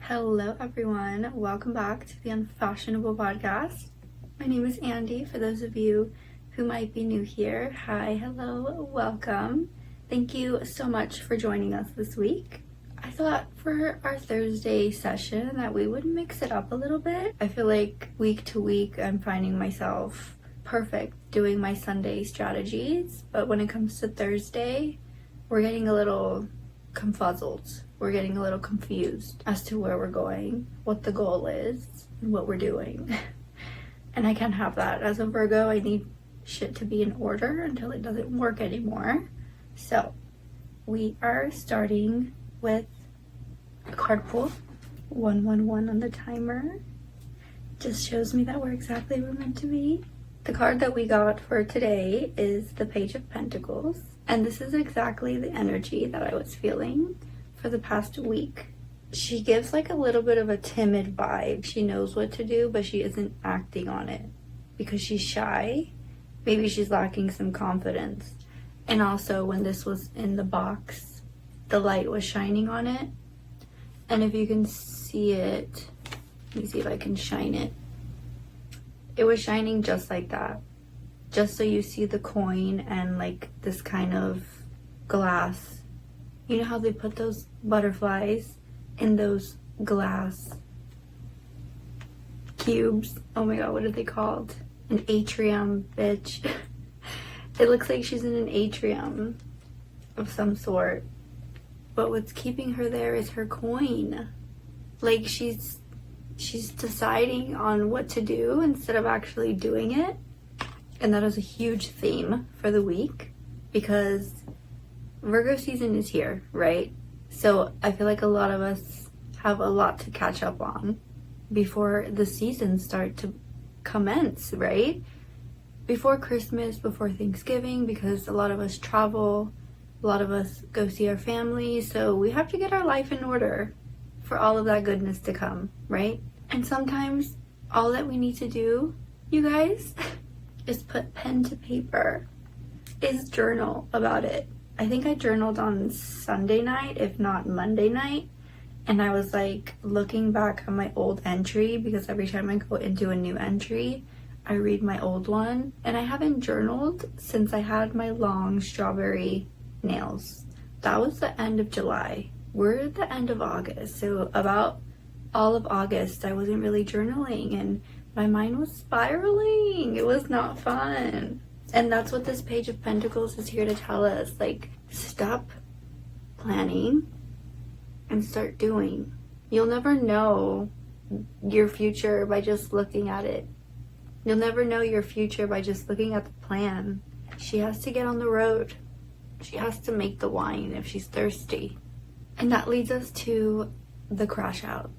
Hello everyone, welcome back to the Unfashionable podcast. My name is Andi. For those of you who might be new here, hi, hello, welcome. Thank you so much for joining us this week. I thought for our Thursday session that we would mix it up a little bit. I feel like week to week I'm finding myself perfect doing my Sunday strategies, but when it comes to Thursday, we're getting a little confuzzled. We're getting a little confused as to where we're going, what the goal is, and what we're doing. And I can't have that. As a Virgo, I need shit to be in order until it doesn't work anymore. So we are starting with a card pull. 111 on the timer. Just shows me that we're exactly where we're meant to be. The card that we got for today is the Page of Pentacles. And this is exactly the energy that I was feeling for the past week. She gives like a little bit of a timid vibe. She knows what to do, but she isn't acting on it because she's shy. Maybe she's lacking some confidence. And also when this was in the box, the light was shining on it. And if you can see it, let me see if I can shine it. It was shining just like that. Just so you see the coin and like this kind of glass. You know how they put those butterflies in those glass cubes? Oh my god, what are they called? An atrium, bitch. It looks like she's in an atrium of some sort. But what's keeping her there is her coin. Like she's deciding on what to do instead of actually doing it. And that is a huge theme for the week because Virgo season is here, right? So I feel like a lot of us have a lot to catch up on before the seasons start to commence, right? Before Christmas, before Thanksgiving, because a lot of us travel, a lot of us go see our family, so we have to get our life in order for all of that goodness to come, right? And sometimes all that we need to do, you guys, is put pen to paper, is journal about it. I think I journaled on Sunday night, if not Monday night, and I was like looking back on my old entry because every time I go into a new entry, I read my old one, and I haven't journaled since I had my long strawberry nails. That was the end of July. We're at the end of August, so about all of August I wasn't really journaling and my mind was spiraling. It was not fun. And that's what this Page of Pentacles is here to tell us. Like, stop planning and start doing. You'll never know your future by just looking at it. You'll never know your future by just looking at the plan. She has to get on the road. She has to make the wine if she's thirsty. And that leads us to the crash out.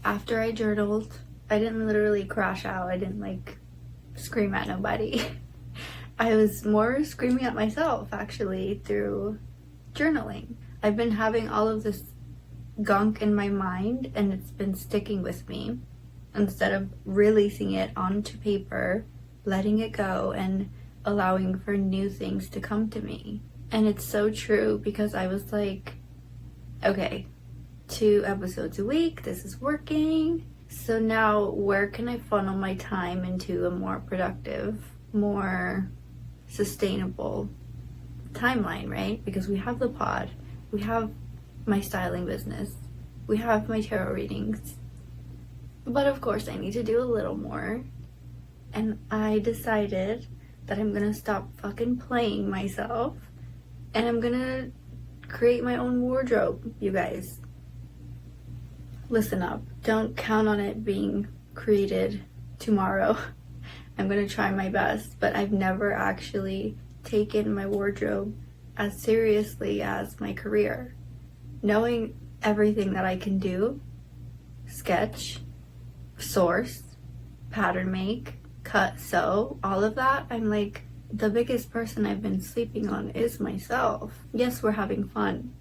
After I journaled, I didn't literally crash out. I didn't like scream at nobody. I was more screaming at myself actually through journaling. I've been having all of this gunk in my mind and it's been sticking with me. Instead of releasing it onto paper, letting it go and allowing for new things to come to me. And it's so true because I was like, okay, 2 episodes a week, this is working. So now where can I funnel my time into a more productive, more sustainable timeline, right? Because we have the pod, we have my styling business, we have my tarot readings. But of course I need to do a little more. And I decided that I'm gonna stop fucking playing myself and I'm gonna create my own wardrobe, you guys. Listen up. Don't count on it being created tomorrow. I'm gonna try my best, but I've never actually taken my wardrobe as seriously as my career. Knowing everything that I can do, sketch, source, pattern make, cut, sew, all of that, I'm like, the biggest person I've been sleeping on is myself. Yes, we're having fun,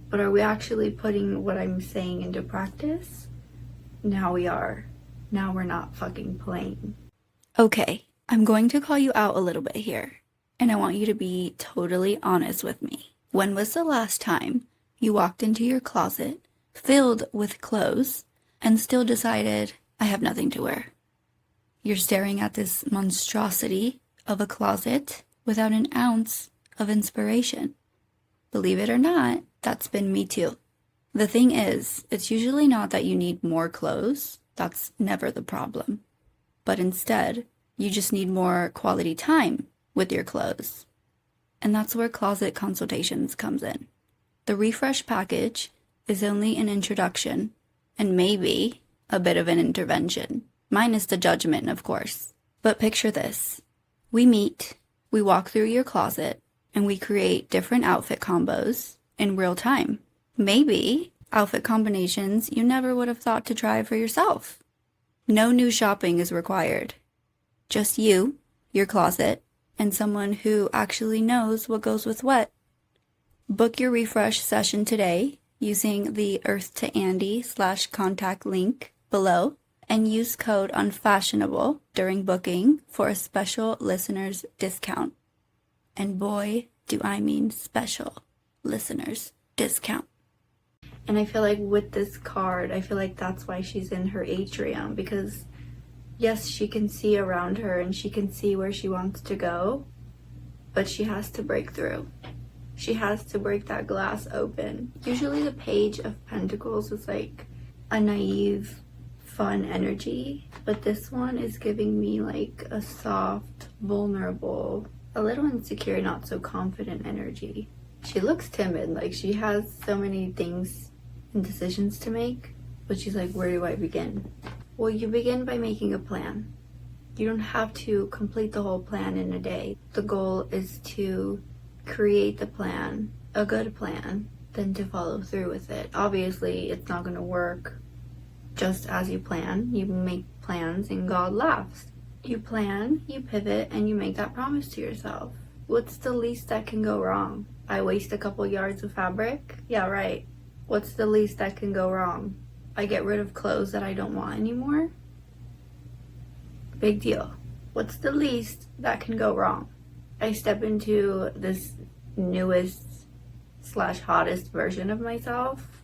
but are we actually putting what I'm saying into practice? Now we are. Now we're not fucking playing. Okay, I'm going to call you out a little bit here, and I want you to be totally honest with me. When was the last time you walked into your closet filled with clothes and still decided, I have nothing to wear. You're staring at this monstrosity of a closet without an ounce of inspiration. Believe it or not, that's been me too. The thing is, it's usually not that you need more clothes. That's never the problem. But instead, you just need more quality time with your clothes. And that's where closet consultations comes in. The refresh package is only an introduction and maybe a bit of an intervention, minus the judgment, of course. But picture this. We meet, we walk through your closet, and we create different outfit combos in real time. Maybe outfit combinations you never would have thought to try for yourself. No new shopping is required. Just you, your closet, and someone who actually knows what goes with what. Book your refresh session today using the Earth to Andi /contact link below and use code unfashionable during booking for a special listener's discount. And boy, do I mean special listener's discount. And I feel like with this card, I feel like that's why she's in her atrium, because yes, she can see around her and she can see where she wants to go, but she has to break through. She has to break that glass open. Usually the Page of Pentacles is like a naive, fun energy, but this one is giving me like a soft, vulnerable, a little insecure, not so confident energy. She looks timid, like she has so many things and decisions to make, but she's like, where do I begin? Well, you begin by making a plan. You don't have to complete the whole plan in a day. The goal is to create the plan, a good plan, then to follow through with it. Obviously, it's not going to work just as you plan. You make plans and God laughs. You plan, you pivot, and you make that promise to yourself. What's the least that can go wrong? I waste a couple yards of fabric? Yeah, right. What's the least that can go wrong? I get rid of clothes that I don't want anymore? Big deal. What's the least that can go wrong? I step into this newest / hottest version of myself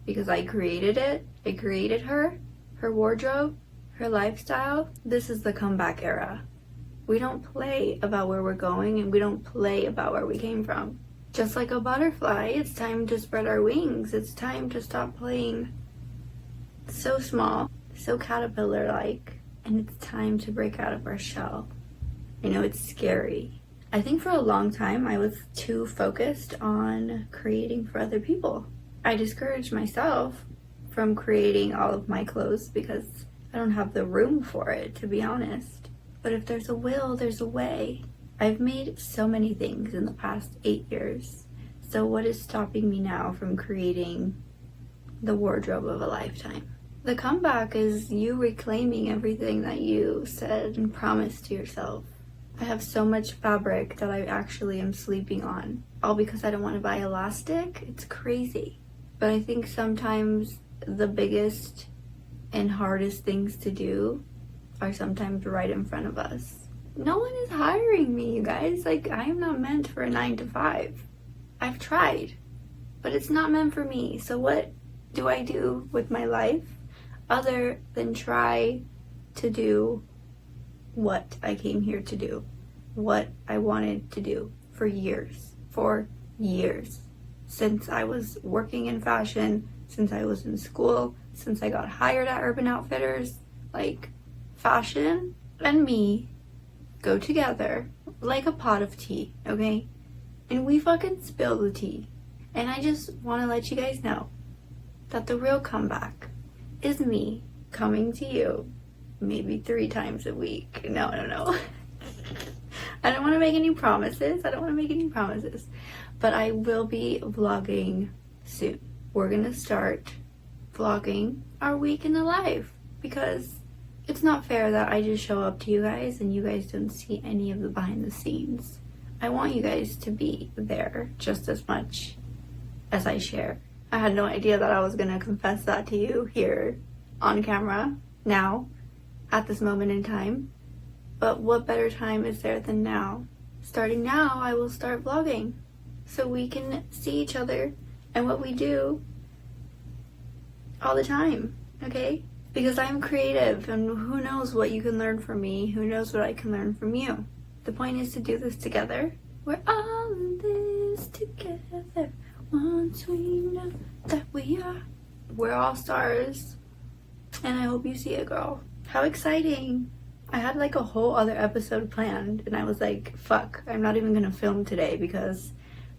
because I created it. I created her wardrobe, her lifestyle. This is the comeback era. We don't play about where we're going and we don't play about where we came from. Just like a butterfly, it's time to spread our wings. It's time to stop playing so small, so caterpillar-like, and it's time to break out of our shell. I know it's scary. I think for a long time I was too focused on creating for other people. I discouraged myself from creating all of my clothes because I don't have the room for it, to be honest. But if there's a will, there's a way. I've made so many things in the past 8 years. So what is stopping me now from creating the wardrobe of a lifetime? The comeback is you reclaiming everything that you said and promised to yourself. I have so much fabric that I actually am sleeping on, all because I don't want to buy elastic. It's crazy. But I think sometimes the biggest and hardest things to do are sometimes right in front of us. No one is hiring me, you guys. Like, I am not meant for a 9 to 5. I've tried, but it's not meant for me. So what do I do with my life other than try to do what I came here to do, what I wanted to do for years, since I was working in fashion, since I was in school, since I got hired at Urban Outfitters. Like, fashion and me go together like a pot of tea, okay? And we fucking spill the tea. And I just want to let you guys know that the real comeback is me coming to you maybe 3 times a week. No. I don't want to make any promises. But I will be vlogging soon. We're going to start vlogging our week in the life because it's not fair that I just show up to you guys and you guys don't see any of the behind the scenes. I want you guys to be there just as much as I share. I had no idea that I was going to confess that to you here on camera now at this moment in time. But what better time is there than now? Starting now, I will start vlogging so we can see each other and what we do all the time. okay? Because I'm creative, and who knows what you can learn from me, who knows what I can learn from you. The point is to do this together. We're all in this together, once we know that we are. We're all stars, and I hope you see it, girl. How exciting! I had like a whole other episode planned, and I was like, fuck, I'm not even gonna film today because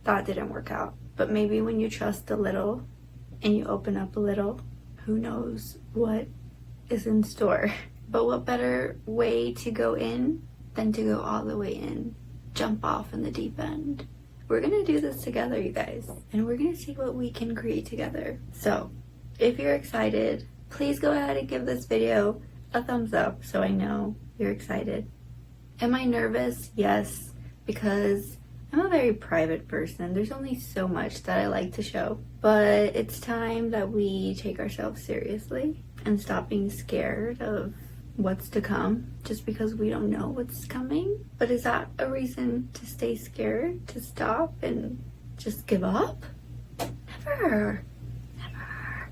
that didn't work out. But maybe when you trust a little and you open up a little, who knows what is in store. But what better way to go in than to go all the way in, jump off in the deep end. We're gonna do this together, you guys, and we're gonna see what we can create together. So if you're excited, please go ahead and give this video a thumbs up so I know you're excited. Am I nervous? Yes, because I'm a very private person. There's only so much that I like to show, but it's time that we take ourselves seriously and stop being scared of what's to come just because we don't know what's coming. But is that a reason to stay scared, to stop and just give up? Never. Never.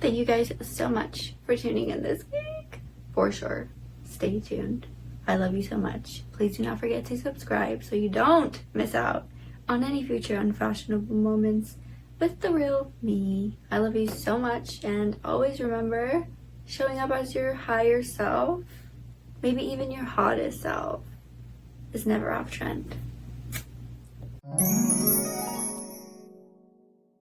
Thank you guys so much for tuning in this week. For sure, stay tuned. I love you so much. Please do not forget to subscribe so you don't miss out on any future unfashionable moments with the real me. I love you so much, and always remember, showing up as your higher self, maybe even your hottest self, is never off trend.